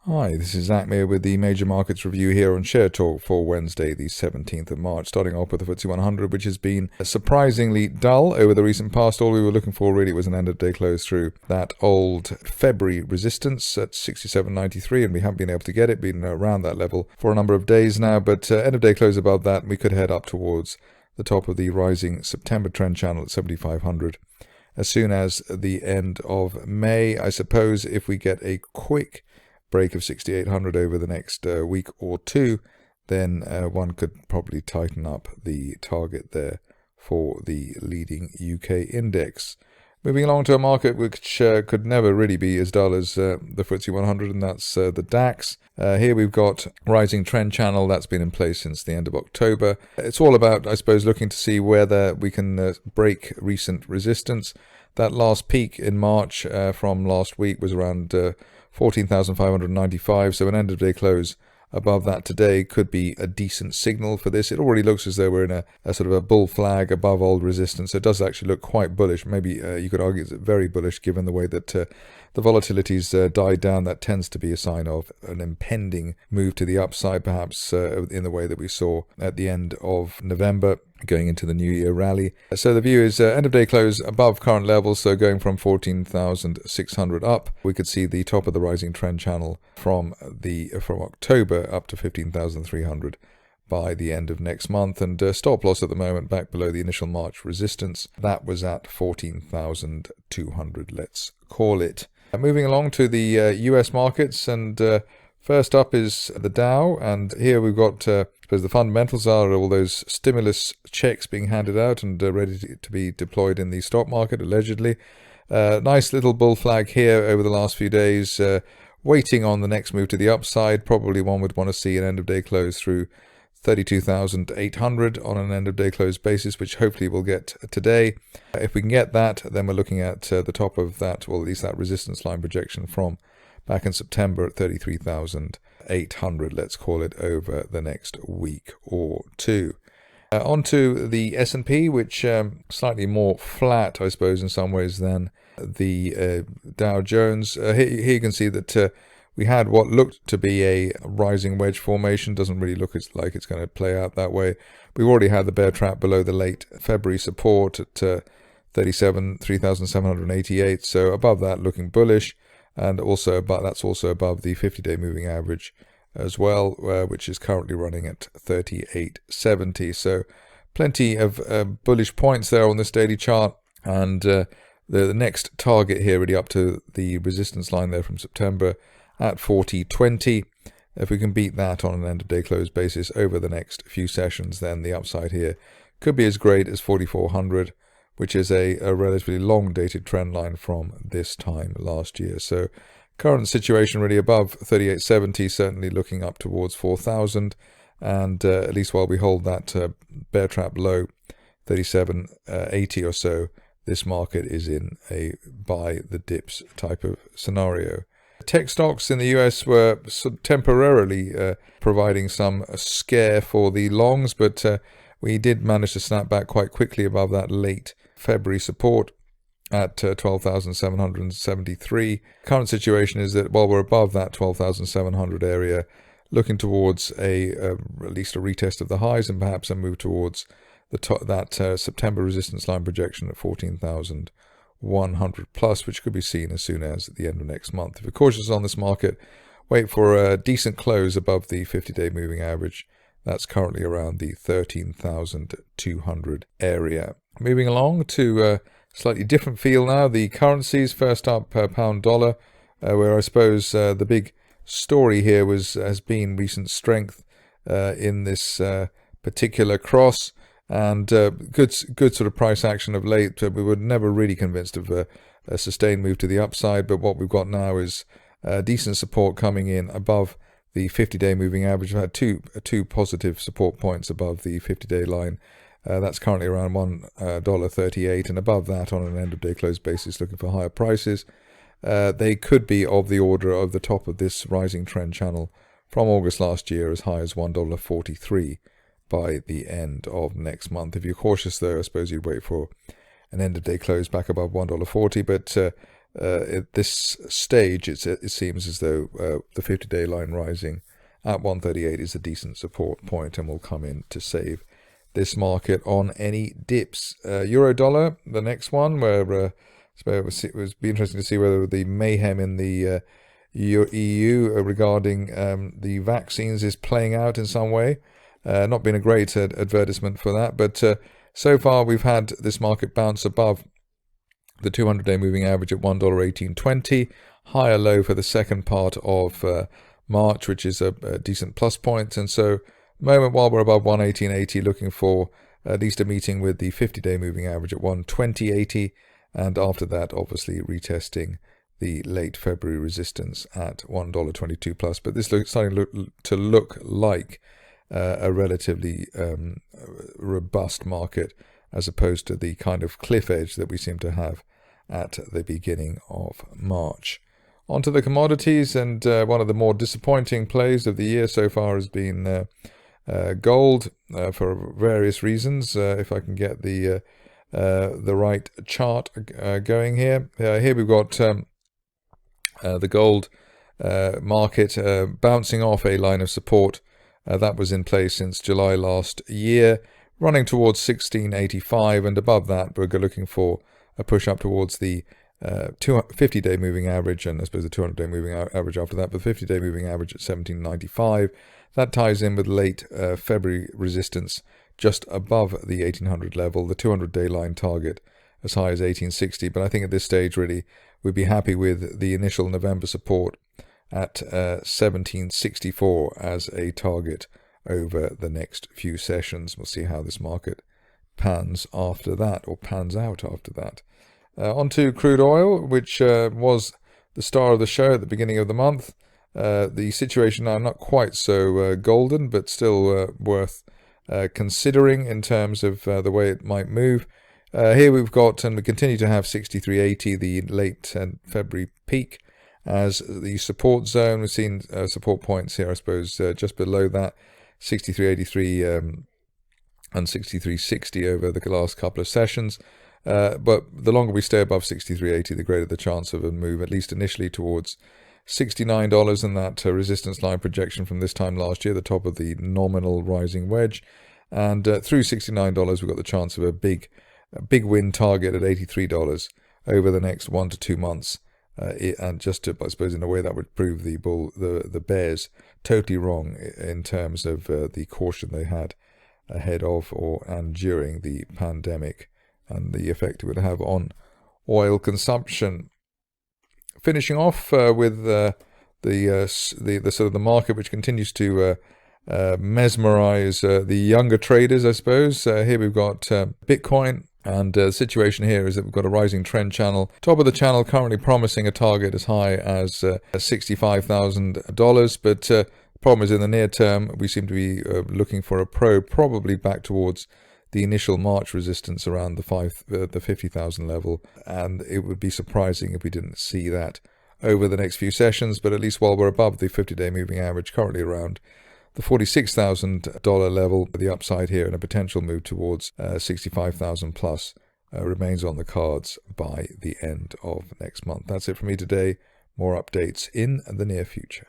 Hi, this is Zach Mayer with the Major Markets Review here on Share Talk for Wednesday, the 17th of March, starting off with the FTSE 100, which has been surprisingly dull over the recent past. All we were looking for really was an end-of-day close through that old February resistance at 67.93, and we haven't been able to get it, been around that level for a number of days now, but end-of-day close above that, we could head up towards the top of the rising September trend channel at 7,500. As soon as the end of May, I suppose, if we get a quick break of 6,800 over the next week or two, then one could probably tighten up the target there for the leading UK index. Moving along to a market which could never really be as dull as the FTSE 100, and that's the DAX. Here we've got rising trend channel that's been in place since the end of October. It's all about, I suppose, looking to see whether we can break recent resistance. That last peak in March from last week was around 14,595, so an end-of-day close above that today could be a decent signal for this. It already looks as though we're in a sort of a bull flag above old resistance, so it does actually look quite bullish. Maybe you could argue it's very bullish given the way that the volatility's died down. That tends to be a sign of an impending move to the upside, perhaps in the way that we saw at the end of November, going into the New Year rally. So the view is end of day close above current levels, so going from 14,600 up. We could see the top of the rising trend channel from October up to 15,300 by the end of next month, and stop loss at the moment back below the initial March resistance. That was at 14,200, let's call it. Moving along to the US markets, and first up is the Dow, and here we've got, I suppose the fundamentals are all those stimulus checks being handed out and ready to be deployed in the stock market, allegedly. Nice little bull flag here over the last few days, waiting on the next move to the upside. Probably one would want to see an end-of-day close through 32,800 on an end-of-day close basis, which hopefully we'll get today. If we can get that, then we're looking at the top of that, or at least that resistance line projection from back in September at 33,800, let's call it, over the next week or two. Onto the S&P, which slightly more flat, I suppose, in some ways than the Dow Jones. Here you can see that we had what looked to be a rising wedge formation. Doesn't really look like it's going to play out that way. We've already had the bear trap below the late February support at 3,788. So above that, looking bullish, and also that's also above the 50-day moving average as well, which is currently running at 3870. So plenty of bullish points there on this daily chart, and the next target here really up to the resistance line there from September at 4020. If we can beat that on an end-of-day close basis over the next few sessions, then the upside here could be as great as 4400, which is a relatively long-dated trend line from this time last year. So current situation really above 3870, certainly looking up towards 4000, and at least while we hold that bear trap low 3780 or so, this market is in a buy the dips type of scenario. Tech stocks in the US were sort of temporarily providing some scare for the longs, but we did manage to snap back quite quickly above that late February support at 12,773. Current situation is that while we're above that 12,700 area, looking towards at least a retest of the highs and perhaps a move towards that September resistance line projection at 14,100 plus, which could be seen as soon as the end of next month. If you're cautious on this market, wait for a decent close above the 50-day moving average. That's currently around the 13,200 area. Moving along to a slightly different feel now, the currencies. First up, pound dollar, where I suppose the big story here has been recent strength in this particular cross, and good sort of price action of late. We were never really convinced of a sustained move to the upside, but what we've got now is decent support coming in above the 50-day moving average. We've had two positive support points above the 50-day line. That's currently around $1.38, and above that on an end-of-day close basis, looking for higher prices. They could be of the order of the top of this rising trend channel from August last year, as high as $1.43 by the end of next month. If you're cautious, though, I suppose you'd wait for an end-of-day close back above $1.40, but at this stage, it seems as though the 50-day line rising at 138 is a decent support point and will come in to save this market on any dips. Euro dollar, the next one, where it was be interesting to see whether the mayhem in the EU regarding the vaccines is playing out in some way. Not been a great advertisement for that, but so far we've had this market bounce above the 200-day moving average at $1.1820, higher low for the second part of March, which is a decent plus point. And so, moment while we're above 118.80, looking for at least a meeting with the 50-day moving average at 120.80, and after that, obviously retesting the late February resistance at $1.22 plus. But this looks starting to look like a relatively robust market, as opposed to the kind of cliff edge that we seem to have at the beginning of March. Onto the commodities, and one of the more disappointing plays of the year so far has been gold, for various reasons. If I can get the right chart going here. Here we've got the gold market bouncing off a line of support that was in place since July last year, running towards 1685, and above that we're looking for a push up towards the 50-day moving average, and I suppose the 200-day moving average after that, but the 50-day moving average at 1795. That ties in with late February resistance just above the 1800 level, the 200-day line target as high as 1860. But I think at this stage, really, we'd be happy with the initial November support at 1764 as a target over the next few sessions. We'll see how this market pans after that, or pans out after that. Onto crude oil, which was the star of the show at the beginning of the month. The situation now not quite so golden, but still worth considering in terms of the way it might move. Here we've got, and we continue to have 63.80, the late February peak, as the support zone. We've seen support points here, I suppose, just below that, 63.83 and 63.60 over the last couple of sessions. But the longer we stay above 63.80, the greater the chance of a move, at least initially, towards $69, and that resistance line projection from this time last year, the top of the nominal rising wedge. And through $69, we've got the chance of a big win target at $83 over the next 1 to 2 months. And just to, I suppose, in a way that would prove the bears totally wrong in terms of the caution they had ahead of and during the pandemic and the effect it would have on oil consumption. Finishing off with the sort of the market, which continues to mesmerize the younger traders, I suppose. Here we've got Bitcoin. And the situation here is that we've got a rising trend channel. Top of the channel currently promising a target as high as $65,000. But the problem is, in the near term, we seem to be looking for a probe, probably back towards the initial March resistance around the 50,000 level. And it would be surprising if we didn't see that over the next few sessions. But at least while we're above the 50-day moving average, currently around the $46,000 level, the upside here and a potential move towards 65,000 plus remains on the cards by the end of next month. That's it from me today. More updates in the near future.